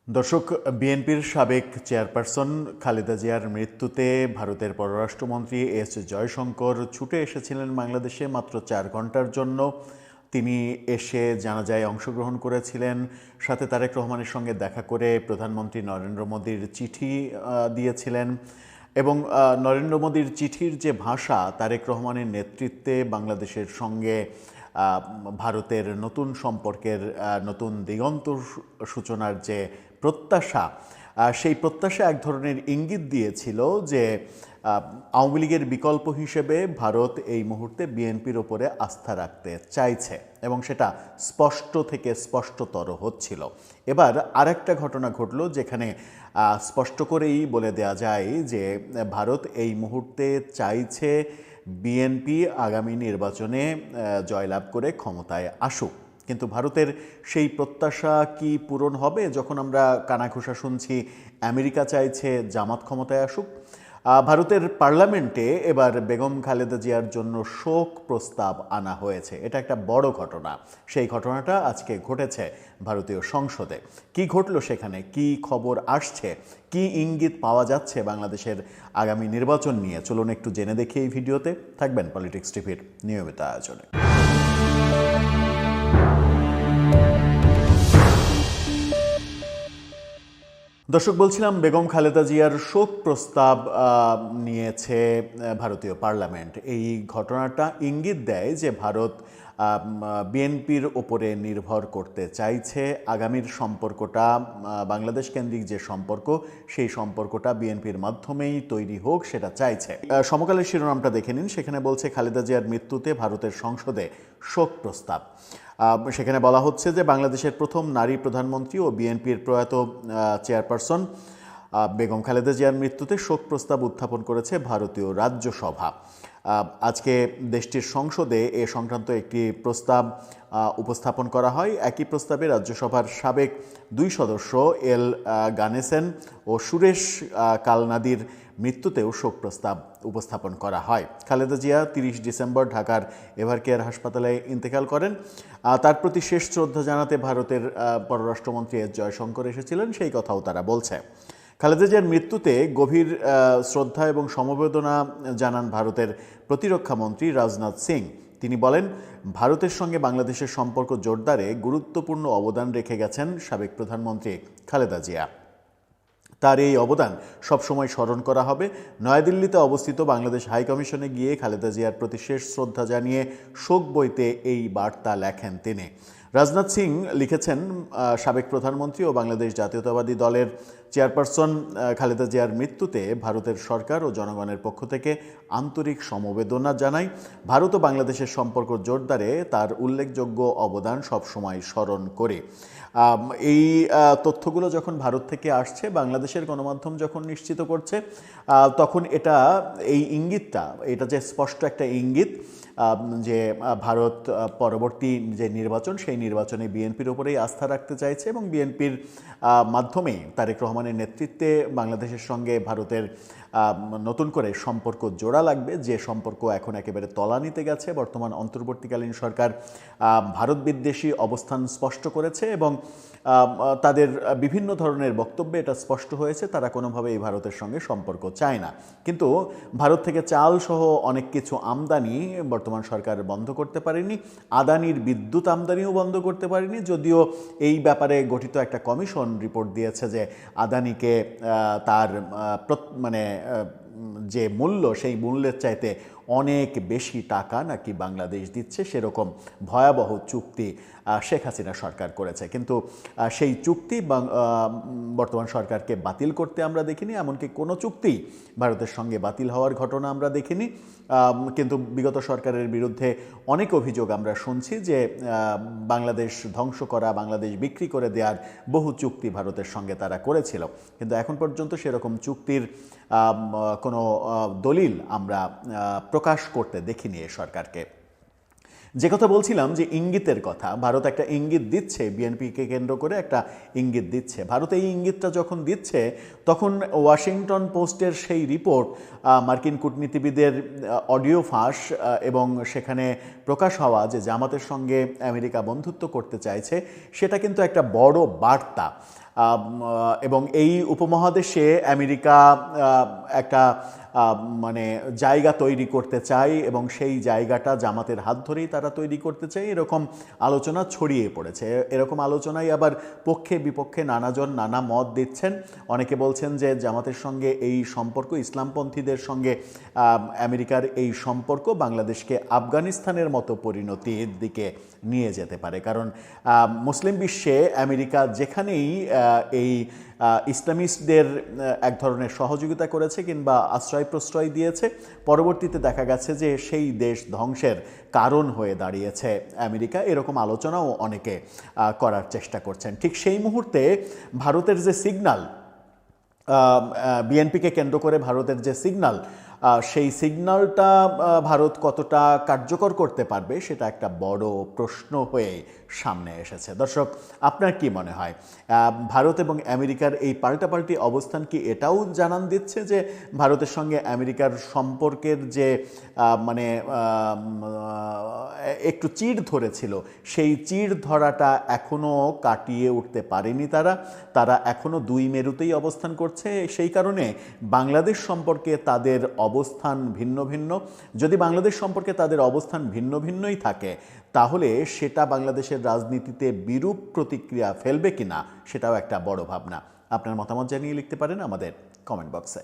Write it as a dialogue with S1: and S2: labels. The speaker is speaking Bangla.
S1: দর্শক, বিএনপির সাবেক চেয়ারপারসন খালেদা জিয়ার মৃত্যুতে ভারতের পররাষ্ট্রমন্ত্রী এস জয়শঙ্কর ছুটে এসেছিলেন বাংলাদেশে মাত্র 4 ঘন্টার জন্য। তিনি এসে জানাজায় অংশগ্রহণ করেছিলেন, সাথে তারেক রহমানের সঙ্গে দেখা করে প্রধানমন্ত্রী নরেন্দ্র মোদীর চিঠি দিয়েছিলেন। এবং নরেন্দ্র মোদীর চিঠির যে ভাষা, তারেক রহমানের নেতৃত্বে বাংলাদেশের সঙ্গে ভারতের নতুন সম্পর্কের নতুন দিগন্ত সূচনার যে প্রত্যাশা, সেই প্রত্যাশা এক ধরনের ইঙ্গিত দিয়েছিল যে আওয়ামী লীগের বিকল্প হিসেবে ভারত এই মুহূর্তে বিএনপির ওপরে আস্থা রাখতে চাইছে এবং সেটা স্পষ্ট থেকে স্পষ্টতর হচ্ছিল। এবার আরেকটা ঘটনা ঘটল যেখানে স্পষ্ট করেই বলে দেয়া যায় যে ভারত এই মুহূর্তে চাইছে বিএনপি আগামী নির্বাচনে জয়লাভ করে ক্ষমতায় আসুক। কিন্তু ভারতের সেই প্রত্যাশা কি পূরণ হবে যখন আমরা কানাঘুষা শুনছি আমেরিকা চাইছে জামাত ক্ষমতায় আসুক? ভারতের পার্লামেন্টে এবার বেগম খালেদা জিয়ার জন্য শোক প্রস্তাব আনা হয়েছে। এটা একটা বড় ঘটনা। সেই ঘটনাটা আজকে ঘটেছে ভারতীয় সংসদে। কি ঘটল সেখানে, কি খবর আসছে, কি ইঙ্গিত পাওয়া যাচ্ছে বাংলাদেশের আগামী নির্বাচন নিয়ে, চলুন একটু জেনে দেখি এই ভিডিওতে। থাকবেন পলিটিক্স টিভির নিয়মিত আয়োজনে। দর্শক, বলছিলাম বেগম খালেদা জিয়ার শোক প্রস্তাব নিয়েছে ভারতীয় পার্লামেন্ট। এই ঘটনাটা ইঙ্গিত দেয় যে ভারত বিএনপির ওপরে নির্ভর করতে চাইছে। আগামীর সম্পর্কটা বাংলাদেশ কেন্দ্রিক যে সম্পর্ক, সেই সম্পর্কটা বিএনপির মাধ্যমেই তৈরি হোক সেটা চাইছে। সমকালের শিরোনামটা দেখে নিন, সেখানে বলছে খালেদা জিয়ার মৃত্যুতে ভারতের সংসদে শোক প্রস্তাব। সেখানে বলা হচ্ছে যে বাংলাদেশের প্রথম নারী প্রধানমন্ত্রী ও বিএনপির প্রয়াত চেয়ারপারসন বেগম খালেদা জিয়ার মৃত্যুতে শোক প্রস্তাব উত্থাপন করেছে ভারতীয় রাজ্যসভা। আজকে দেশটির সংসদে এ সংক্রান্ত একটি প্রস্তাব উপস্থাপন করা হয়। একই প্রস্তাবে রাজ্যসভার সাবেক 2 সদস্য এল গানেসেন ও সুরেশ কালনাদির মৃত্যুতেও শোক প্রস্তাব উপস্থাপন করা হয়। খালেদা জিয়া 30 ডিসেম্বর ঢাকার এভারকেয়ার হাসপাতালে ইন্তেকাল করেন। তার প্রতি শেষ শ্রদ্ধা জানাতে ভারতের পররাষ্ট্রমন্ত্রী এস জয়শঙ্কর এসেছিলেন, সেই কথাও তারা বলছে। খালেদা জিয়ার মৃত্যুতে গভীর শ্রদ্ধা এবং সমবেদনা জানান ভারতের প্রতিরক্ষা মন্ত্রী রাজনাথ সিং। তিনি বলেন, ভারতের সঙ্গে বাংলাদেশের সম্পর্ক জোরদারে গুরুত্বপূর্ণ অবদান রেখে গেছেন সাবেক প্রধানমন্ত্রী খালেদা জিয়া। তার এই অবদান সবসময় স্মরণ করা হবে। নয়াদিল্লিতে অবস্থিত বাংলাদেশ হাইকমিশনে গিয়ে খালেদা জিয়ার প্রতি শেষ শ্রদ্ধা জানিয়ে শোক বইতে এই বার্তা লেখেন তিনি। রাজনাথ সিং লিখেছেন, সাবেক প্রধানমন্ত্রী ও বাংলাদেশ জাতীয়তাবাদী দলের চেয়ারপারসন খালেদা জিয়ার মৃত্যুতে ভারতের সরকার ও জনগণের পক্ষ থেকে আন্তরিক সমবেদনা জানাই। ভারত ও বাংলাদেশের সম্পর্ক জোরদারে তার উল্লেখযোগ্য অবদান সবসময় স্মরণ করে। এই তথ্যগুলো যখন ভারত থেকে আসছে, বাংলাদেশের গণমাধ্যম যখন নিশ্চিত করছে, তখন এই ইঙ্গিতটা, এটা যে স্পষ্ট একটা ইঙ্গিত যে ভারত পরবর্তী যে নির্বাচন, সেই নির্বাচনে বিএনপির উপরেই আস্থা রাখতে চাইছে এবং বিএনপির মাধ্যমে তারেক রহমানের নেতৃত্বে বাংলাদেশের সঙ্গে ভারতের নতুন করে সম্পর্ক জোড়া লাগবে, যে সম্পর্ক এখন একেবারে তলানিতে গেছে। বর্তমান অন্তর্বর্তীকালীন সরকার ভারত বিদ্বেষী অবস্থান স্পষ্ট করেছে এবং তাদের বিভিন্ন ধরনের বক্তব্যে এটা স্পষ্ট হয়েছে তারা কোনোভাবেই ভারতের সঙ্গে সম্পর্ক চায় না। কিন্তু ভারত থেকে চাল সহ অনেক কিছু আমদানি বর্তমান সরকার বন্ধ করতে পারেনি। আদানির বিদ্যুৎ আমদানিও বন্ধ করতে পারেনি, যদিও এই ব্যাপারে গঠিত একটা কমিশন রিপোর্ট দিয়েছে যে আদানিকে তার যে মূল্য, সেই মূল্যের চাইতে অনেক বেশি টাকা নাকি বাংলাদেশ দিচ্ছে, সেরকম ভয়াবহ চুক্তি শেখ হাসিনা সরকার করেছে। কিন্তু সেই চুক্তি বর্তমান সরকারকে বাতিল করতে আমরা দেখিনি, এমনকি কোনো চুক্তি ভারতের সঙ্গে বাতিল হওয়ার ঘটনা আমরা দেখিনি। কিন্তু বিগত সরকারের বিরুদ্ধে অনেক অভিযোগ আমরা শুনছি যে বাংলাদেশ ধ্বংস করা, বাংলাদেশ বিক্রি করে দেওয়ার বহু চুক্তি ভারতের সঙ্গে তারা করেছিল। কিন্তু এখন পর্যন্ত সেরকম চুক্তির কোনো দলিল আমরা প্রকাশ করতে দেখিনি এই সরকারকে। যে কথা বলছিলাম, যে ইঙ্গিতের কথা, ভারত একটা ইঙ্গিত দিচ্ছে, বিএনপিকে কেন্দ্র করে একটা ইঙ্গিত দিচ্ছে। ভারত এই ইঙ্গিতটা যখন দিচ্ছে, তখন ওয়াশিংটন পোস্টের সেই রিপোর্ট, মার্কিন কূটনীতিবিদের অডিও ফাঁস এবং সেখানে প্রকাশ হওয়া যে জামাতের সঙ্গে আমেরিকা বন্ধুত্ব করতে চাইছে, সেটা কিন্তু একটা বড় বার্তা। এবং এই উপমহাদেশে আমেরিকা একটা মানে জায়গা তৈরি করতে চায় এবং সেই জায়গাটা জামাতের হাত ধরেই তারা তৈরি করতে চায়, এরকম আলোচনা ছড়িয়ে পড়েছে। এরকম আলোচনায় আবার পক্ষে বিপক্ষে নানাজন নানা মত দিচ্ছেন। অনেকে বলছেন যে জামাতের সঙ্গে এই সম্পর্ক, ইসলামপন্থীদের সঙ্গে আমেরিকার এই সম্পর্ক বাংলাদেশকে আফগানিস্তানের মতো পরিণতির দিকে নিয়ে যেতে পারে, কারণ মুসলিম বিশ্বে আমেরিকা যেখানেই এই ইসলামিস্টদের এক ধরনের সহযোগিতা করেছে কিংবা আশ্রয় প্রশ্রয় দিয়েছে, পরবর্তীতে দেখা গেছে যে সেই দেশ ধ্বংসের কারণ হয়ে দাঁড়িয়েছে আমেরিকা। এরকম আলোচনাও অনেকে করার চেষ্টা করছেন। ঠিক সেই মুহূর্তে ভারতের যে সিগন্যাল, বিএনপিকে কেন্দ্র করে ভারতের যে সিগন্যাল, সেই সিগন্যালটা ভারত কতটা কার্যকর করতে পারবে সেটা একটা বড় প্রশ্ন হয়ে সামনে এসেছে। দর্শক, আপনার কি মনে হয় ভারত এবং আমেরিকার এই পাল্টাপাল্টি অবস্থান কি এটাও জানান দিচ্ছে যে ভারতের সঙ্গে আমেরিকার সম্পর্কের যে মানে একটু চিড় ধরেছিল, সেই চিড় ধরাটা এখনও কাটিয়ে উঠতে পারেনি তারা এখনও দুই মেরুতেই অবস্থান করছে। সেই কারণে বাংলাদেশ সম্পর্কে তাদের অবস্থান ভিন্ন ভিন্ন। যদি বাংলাদেশ সম্পর্কে তাদের অবস্থান ভিন্ন ভিন্নই থাকে, তাহলে সেটা বাংলাদেশের রাজনীতিতে বিরূপ প্রতিক্রিয়া ফেলবে কিনা সেটাও একটা বড় ভাবনা। আপনার মতামত জানিয়ে লিখতে পারেন আমাদের কমেন্ট বক্সে।